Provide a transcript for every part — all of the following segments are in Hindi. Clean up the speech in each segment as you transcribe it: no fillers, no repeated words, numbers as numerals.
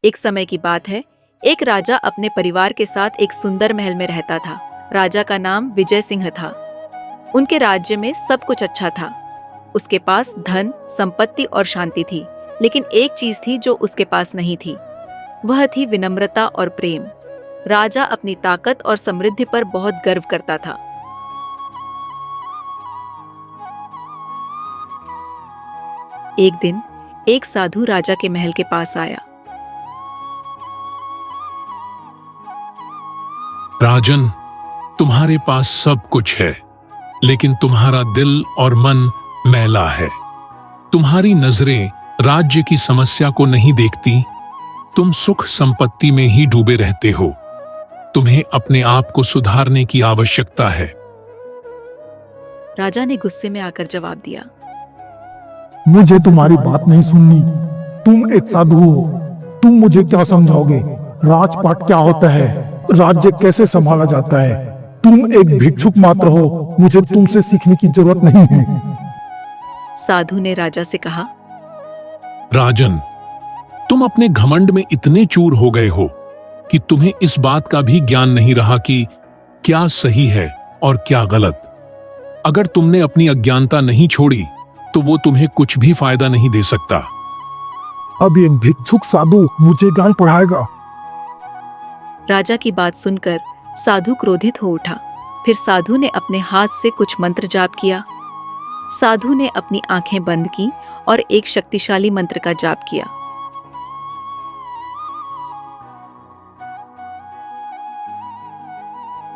एक समय की बात है, एक राजा अपने परिवार के साथ एक सुंदर महल में रहता था। राजा का नाम विजय सिंह था। उनके राज्य में सब कुछ अच्छा था। उसके पास धन, संपत्ति और शांति थी, लेकिन एक चीज थी जो उसके पास नहीं थी। वह थी विनम्रता और प्रेम। राजा अपनी ताकत और समृद्धि पर बहुत गर्व करता था। एक दिन एक साधु राजा के महल के पास आया। राजन, तुम्हारे पास सब कुछ है, लेकिन तुम्हारा दिल और मन मैला है। तुम्हारी नजरें राज्य की समस्या को नहीं देखती। तुम सुख संपत्ति में ही डूबे रहते हो। तुम्हें अपने आप को सुधारने की आवश्यकता है। राजा ने गुस्से में आकर जवाब दिया, मुझे तुम्हारी बात नहीं सुननी। तुम एक साधु हो, तुम मुझे क्या समझाओगे? राजपाट क्या होता है? राज्य कैसे संभाला जाता है? तुम एक भिक्षुक मात्र हो, मुझे तुमसे सीखने की जरूरत नहीं है। साधु ने राजा से कहा, राजन, तुम अपने घमंड में इतने चूर हो गए हो कि तुम्हें इस बात का भी ज्ञान नहीं रहा कि क्या सही है और क्या गलत। अगर तुमने अपनी अज्ञानता नहीं छोड़ी तो वो तुम्हें कुछ भी फायदा नहीं दे सकता। अब एक भिक्षुक साधु मुझे ज्ञान पढ़ाएगा? राजा की बात सुनकर साधु क्रोधित हो उठा। फिर साधु ने अपने हाथ से कुछ मंत्र जाप किया। साधु ने अपनी आंखें बंद की और एक शक्तिशाली मंत्र का जाप किया।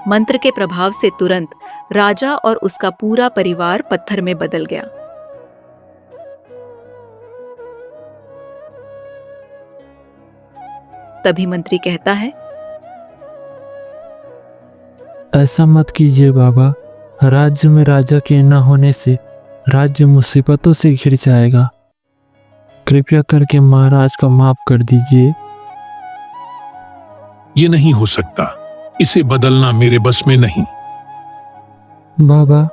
मंत्र के प्रभाव से तुरंत राजा और उसका पूरा परिवार पत्थर में बदल गया। तभी मंत्री कहता है, ऐसा मत कीजिए बाबा। राज्य में राजा के न होने से राज्य मुसीबतों से घिर जाएगा। कृपया करके महाराज को माफ कर दीजिए। ये नहीं हो सकता। इसे बदलना मेरे बस में नहीं। बाबा,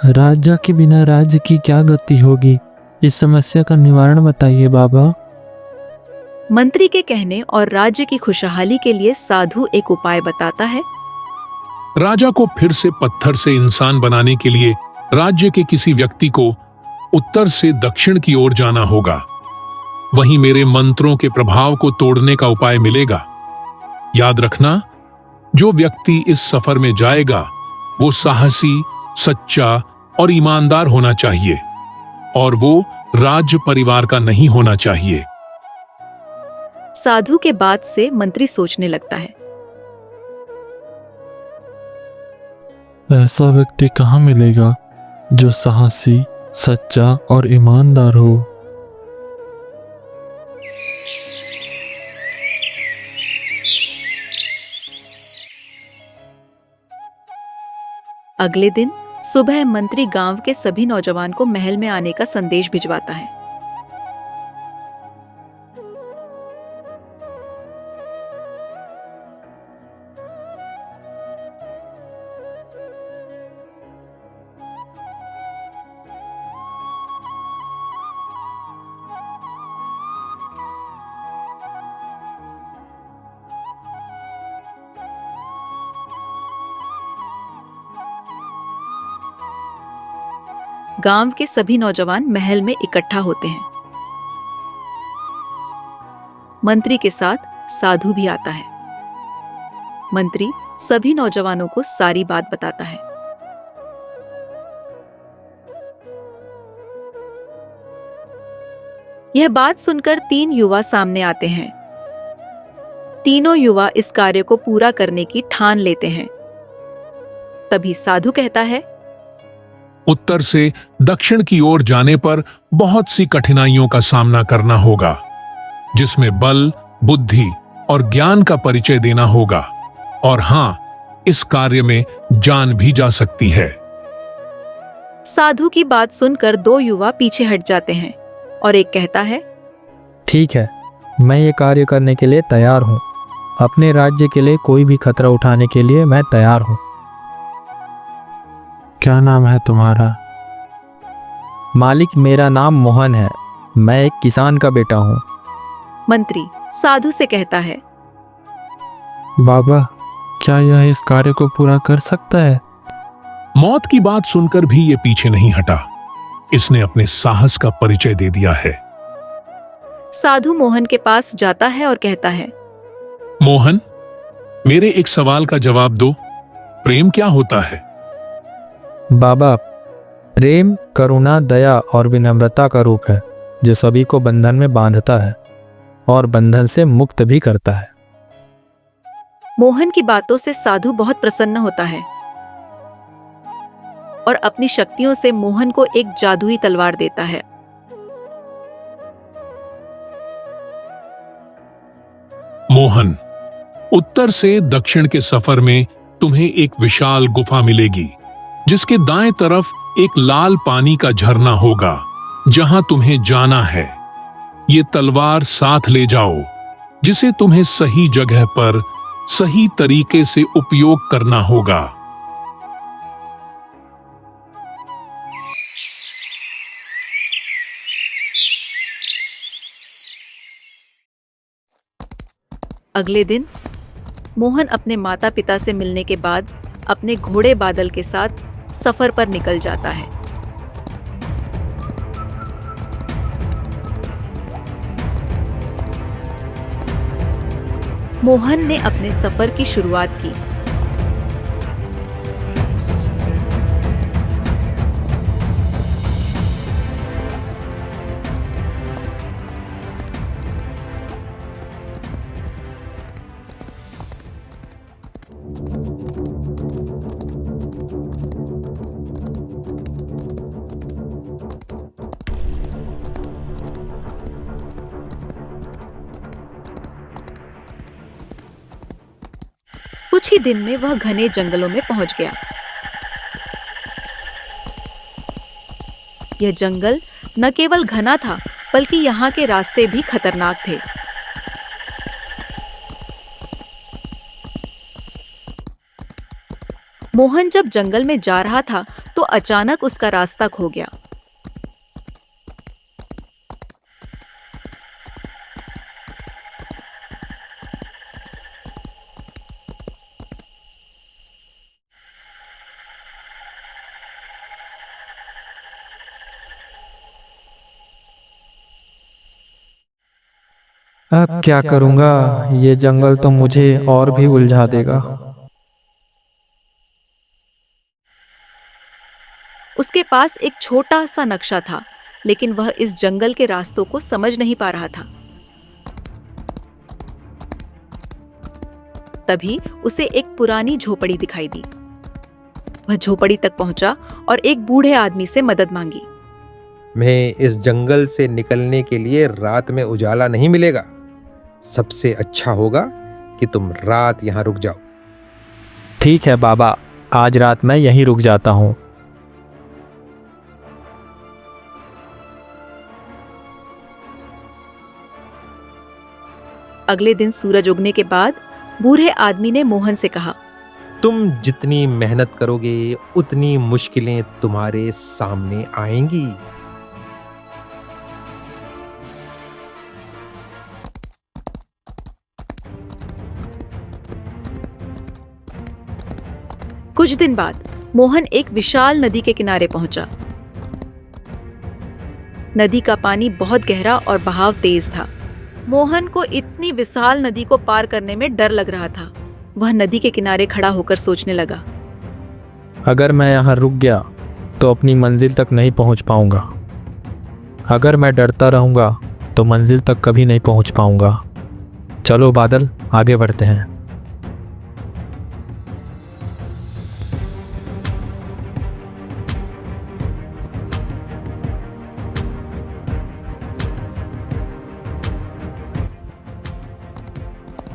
राजा के बिना राज्य की क्या गति होगी? इस समस्या का निवारण बताइए बाबा। मंत्री के कहने और राज्य की खुशहाली के लिए साधु एक उपाय बताता है। राजा को फिर से पत्थर से इंसान बनाने के लिए राज्य के किसी व्यक्ति को उत्तर से दक्षिण की ओर जाना होगा। वहीं मेरे मंत्रों के प्रभाव को तोड़ने का उपाय मिलेगा। याद रखना, जो व्यक्ति इस सफर में जाएगा वो साहसी, सच्चा और ईमानदार होना चाहिए, और वो राज्य परिवार का नहीं होना चाहिए। साधु के बात से मंत्री सोचने लगता है, ऐसा व्यक्ति कहाँ मिलेगा जो साहसी, सच्चा और ईमानदार हो? अगले दिन सुबह मंत्री गांव के सभी नौजवान को महल में आने का संदेश भिजवाता है। गांव के सभी नौजवान महल में इकट्ठा होते हैं। मंत्री के साथ साधु भी आता है। मंत्री सभी नौजवानों को सारी बात बताता है। यह बात सुनकर 3 युवा सामने आते हैं। तीनों युवा इस कार्य को पूरा करने की ठान लेते हैं। तभी साधु कहता है, उत्तर से दक्षिण की ओर जाने पर बहुत सी कठिनाइयों का सामना करना होगा, जिसमें बल, बुद्धि और ज्ञान का परिचय देना होगा। और हां, इस कार्य में जान भी जा सकती है। साधु की बात सुनकर 2 युवा पीछे हट जाते हैं और एक कहता है, ठीक है, मैं ये कार्य करने के लिए तैयार हूँ। अपने राज्य के लिए कोई भी खतरा उठाने के लिए मैं तैयार हूँ। क्या नाम है तुम्हारा? मालिक, मेरा नाम मोहन है। मैं एक किसान का बेटा हूँ। मंत्री साधु से कहता है, बाबा, क्या यह इस कार्य को पूरा कर सकता है? मौत की बात सुनकर भी ये पीछे नहीं हटा। इसने अपने साहस का परिचय दे दिया है। साधु मोहन के पास जाता है और कहता है, मोहन, मेरे एक सवाल का जवाब दो। प्रेम क्या होता है? बाबा, प्रेम करुणा, दया और विनम्रता का रूप है जो सभी को बंधन में बांधता है और बंधन से मुक्त भी करता है। मोहन की बातों से साधु बहुत प्रसन्न होता है और अपनी शक्तियों से मोहन को एक जादुई तलवार देता है। मोहन, उत्तर से दक्षिण के सफर में तुम्हें एक विशाल गुफा मिलेगी, जिसके दाएं तरफ एक लाल पानी का झरना होगा, जहां तुम्हें जाना है। ये तलवार साथ ले जाओ, जिसे तुम्हें सही जगह पर सही तरीके से उपयोग करना होगा। अगले दिन मोहन अपने माता पिता से मिलने के बाद अपने घोड़े बादल के साथ सफर पर निकल जाता है। मोहन ने अपने सफर की शुरुआत की। कुछ ही दिन में वह घने जंगलों में पहुंच गया। यह जंगल न केवल घना था, बल्कि यहाँ के रास्ते भी खतरनाक थे। मोहन जब जंगल में जा रहा था तो अचानक उसका रास्ता खो गया। अब क्या करूंगा? ये जंगल तो मुझे और भी उलझा देगा। उसके पास एक छोटा सा नक्शा था, लेकिन वह इस जंगल के रास्तों को समझ नहीं पा रहा था। तभी उसे एक पुरानी झोपड़ी दिखाई दी। वह झोपड़ी तक पहुंचा और एक बूढ़े आदमी से मदद मांगी। मैं इस जंगल से निकलने के लिए रात में उजाला नहीं मिलेगा। सबसे अच्छा होगा कि तुम रात यहाँ रुक जाओ। ठीक है बाबा, आज रात मैं यहीं रुक जाता हूँ। अगले दिन सूरज उगने के बाद बूढ़े आदमी ने मोहन से कहा, तुम जितनी मेहनत करोगे उतनी मुश्किलें तुम्हारे सामने आएंगी। कुछ दिन बाद मोहन एक विशाल नदी के किनारे पहुंचा। नदी का पानी बहुत गहरा और बहाव तेज था। मोहन को इतनी विशाल नदी को पार करने में डर लग रहा था। वह नदी के किनारे खड़ा होकर सोचने लगा, अगर मैं यहाँ रुक गया तो अपनी मंजिल तक नहीं पहुँच पाऊंगा। अगर मैं डरता रहूंगा तो मंजिल तक कभी नहीं पहुँच पाऊंगा। चलो बादल, आगे बढ़ते हैं।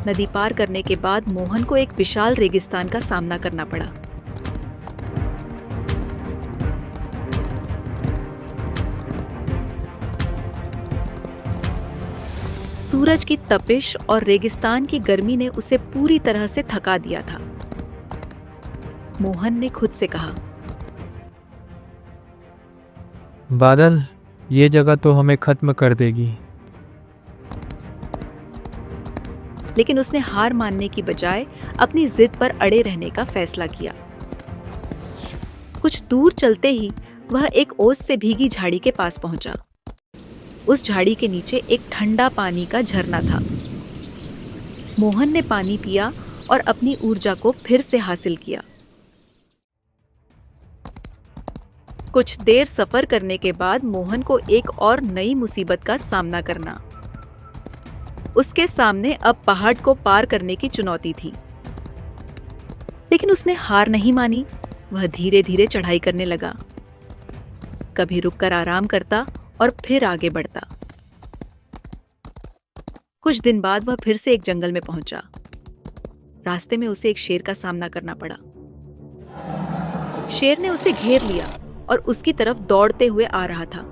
नदी पार करने के बाद मोहन को एक विशाल रेगिस्तान का सामना करना पड़ा। सूरज की तपिश और रेगिस्तान की गर्मी ने उसे पूरी तरह से थका दिया था। मोहन ने खुद से कहा, बादल, ये जगह तो हमें खत्म कर देगी। लेकिन उसने हार मानने की बजाय अपनी जिद पर अड़े रहने का फैसला किया। कुछ दूर चलते ही वह एक ओस से भीगी झाड़ी के पास पहुंचा। उस झाड़ी के नीचे एक ठंडा पानी का झरना था। मोहन ने पानी पिया और अपनी ऊर्जा को फिर से हासिल किया। कुछ देर सफर करने के बाद मोहन को एक और नई मुसीबत का सामना करना। उसके सामने अब पहाड़ को पार करने की चुनौती थी, लेकिन उसने हार नहीं मानी। वह धीरे धीरे चढ़ाई करने लगा, कभी रुककर आराम करता और फिर आगे बढ़ता। कुछ दिन बाद वह फिर से एक जंगल में पहुंचा। रास्ते में उसे एक शेर का सामना करना पड़ा। शेर ने उसे घेर लिया और उसकी तरफ दौड़ते हुए आ रहा था।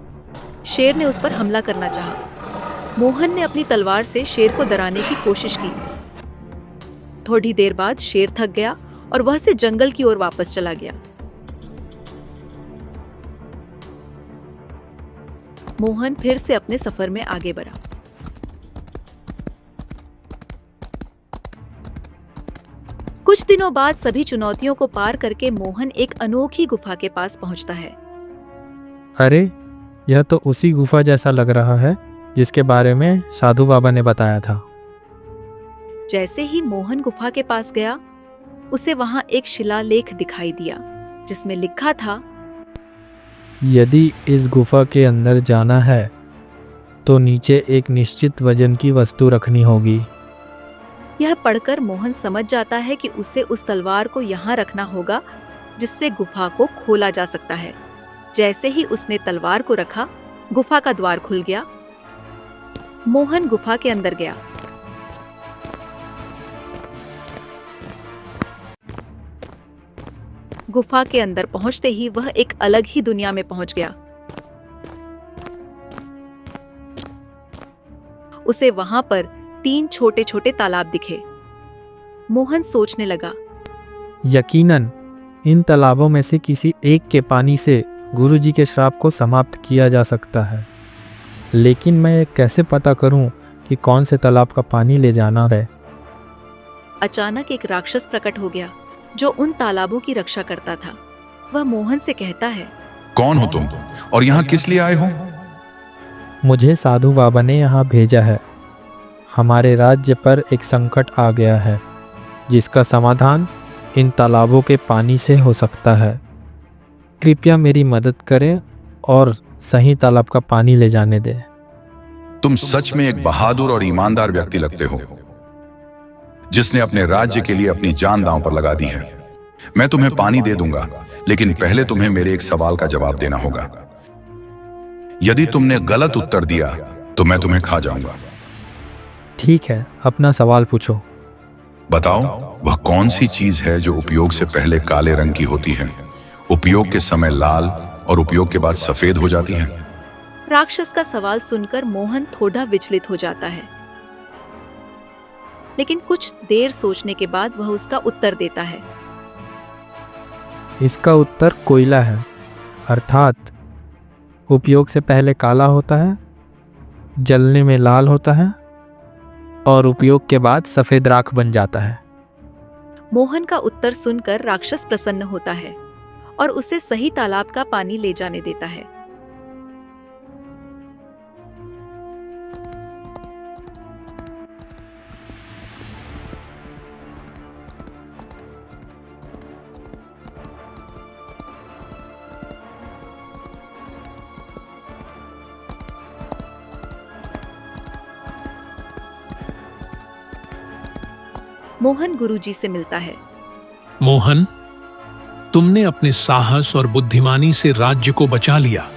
शेर ने उस पर हमला करना चाहा। मोहन ने अपनी तलवार से शेर को डराने की कोशिश की। थोड़ी देर बाद शेर थक गया और वह से जंगल की ओर वापस चला गया। मोहन फिर से अपने सफर में आगे बढ़ा। कुछ दिनों बाद सभी चुनौतियों को पार करके मोहन एक अनोखी गुफा के पास पहुंचता है। अरे, यह तो उसी गुफा जैसा लग रहा है जिसके बारे में साधु बाबा ने बताया था। जैसे ही मोहन गुफा के पास गया, उसे वहां एक शिलालेख दिखाई दिया जिसमें लिखा था, यदि इस गुफा के अंदर जाना है तो नीचे एक निश्चित वजन की वस्तु रखनी होगी। यह पढ़कर मोहन समझ जाता है कि उसे उस तलवार को यहाँ रखना होगा जिससे गुफा को खोला जा सकता है। जैसे ही उसने तलवार को रखा, गुफा का द्वार खुल गया। मोहन गुफा के अंदर गया। गुफा के अंदर पहुंचते ही वह एक अलग ही दुनिया में पहुंच गया। उसे वहां पर 3 छोटे छोटे तालाब दिखे। मोहन सोचने लगा, यकीनन इन तालाबों में से किसी एक के पानी से गुरुजी के श्राप को समाप्त किया जा सकता है, लेकिन मैं कैसे पता करूं कि कौन से तालाब का पानी ले जाना है। अचानक एक राक्षस प्रकट हो गया जो उन तालाबों की रक्षा करता था। वह मोहन से कहता है, कौन हो तुम और यहाँ किस लिए आए हो? मुझे साधु बाबा ने यहाँ भेजा है। हमारे राज्य पर एक संकट आ गया है जिसका समाधान इन तालाबों के पानी से हो सकता है। कृपया मेरी मदद करें और सही तालाब का पानी ले जाने दें। तुम सच में एक बहादुर और ईमानदार व्यक्ति लगते हो जिसने अपने राज्य के लिए अपनी जान दांव पर लगा दी है। मैं तुम्हें पानी दे दूंगा, लेकिन पहले तुम्हें मेरे एक सवाल का जवाब देना होगा। यदि तुमने गलत उत्तर दिया तो मैं तुम्हें खा जाऊंगा। ठीक है, अपना सवाल पूछो। बताओ, वह कौन सी चीज है जो उपयोग से पहले काले रंग की होती है, उपयोग के समय लाल और उपयोग के बाद सफेद हो जाती है? राक्षस का सवाल सुनकर मोहन थोड़ा विचलित हो जाता है, लेकिन कुछ देर सोचने के बाद वह उसका उत्तर देता है। इसका उत्तर कोयला है, अर्थात उपयोग से पहले काला होता है, जलने में लाल होता है और उपयोग के बाद सफेद राख बन जाता है। मोहन का उत्तर सुनकर राक्षस प्रसन्न होता है और उसे सही तालाब का पानी ले जाने देता है। मोहन गुरुजी से मिलता है। मोहन, तुमने अपने साहस और बुद्धिमानी से राज्य को बचा लिया।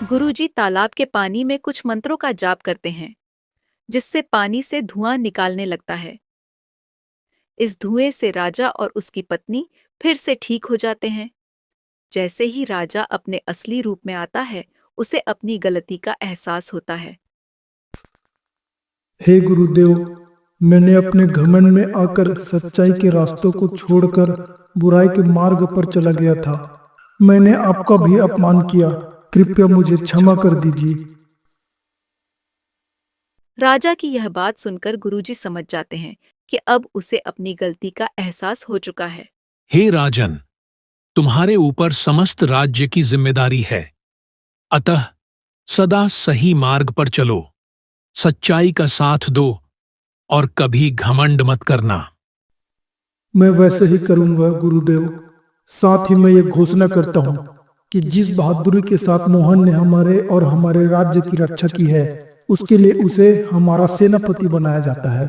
गुरुजी तालाब के पानी में कुछ मंत्रों का जाप करते हैं, जिससे पानी से धुआं निकालने लगता है। इस धुएं से राजा और उसकी पत्नी फिर से ठीक हो जाते हैं। जैसे ही राजा अपने असली रूप में आता है, उसे अपनी गलती का एहसास होता है। हे गुरुदेव, मैंने अपने घमंड में आकर सच्चाई के रास्तों को छोड़कर बुराई के मार्ग पर चला गया था। मैंने आपका भी अपमान किया, कृपया मुझे क्षमा कर दीजिए। राजा की यह बात सुनकर गुरुजी समझ जाते हैं कि अब उसे अपनी गलती का एहसास हो चुका है। हे राजन, तुम्हारे ऊपर समस्त राज्य की जिम्मेदारी है, अतः सदा सही मार्ग पर चलो, सच्चाई का साथ दो और कभी घमंड मत करना। मैं वैसे ही करूंगा गुरुदेव। साथ ही मैं ये घोषणा करता हूँ कि जिस बहादुरी के साथ मोहन ने हमारे और हमारे राज्य की रक्षा की है, उसके लिए उसे हमारा सेनापति बनाया जाता है।